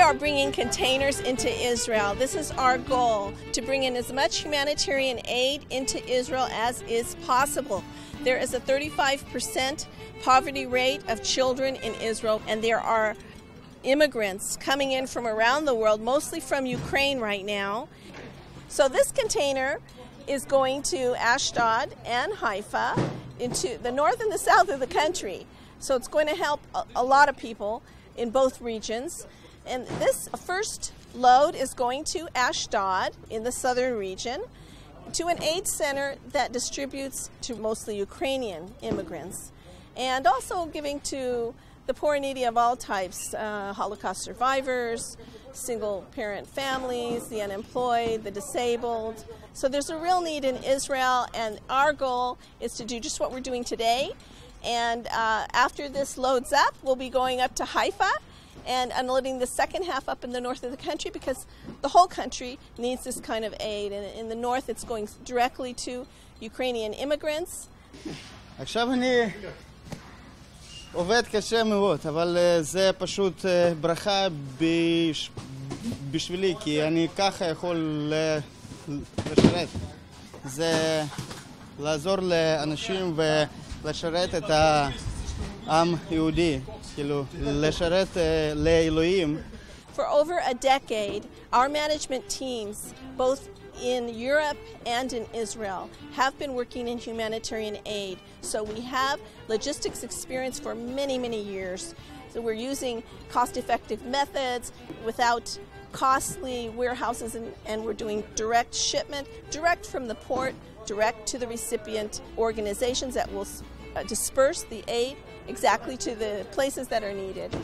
are bringing containers into Israel. This is our goal, to bring in as much humanitarian aid into Israel as is possible. There is a 35% poverty rate of children in Israel, and there are immigrants coming in from around the world, mostly from Ukraine right now. So this container is going to Ashdod and Haifa, into the north and the south of the country. So it's going to help a lot of people in both regions. And this first load is going to Ashdod in the southern region, to an aid center that distributes to mostly Ukrainian immigrants, and also giving to the poor and needy of all types, Holocaust survivors, single-parent families, the unemployed, the disabled. So there's a real need in Israel, and our goal is to do just what we're doing today. And after this loads up, we'll be going up to Haifa and unloading the second half up in the north of the country, because the whole country needs this kind of aid. And in the north, it's going directly to Ukrainian immigrants. עכשיו אני עובד קשה מאוד, אבל זה פשוט ברכה בשבילי, כי אני ככה יכול לשרת. זה לעזור לאנשים ולשרת את העם היהודי, כאילו לשרת לאלוהים. For over a decade, our management teams, both in Europe and in Israel, have been working in humanitarian aid. So we have logistics experience for many, many years. So we're using cost-effective methods without costly warehouses, and we're doing direct shipment, direct from the port, direct to the recipient organizations that will disperse the aid exactly to the places that are needed.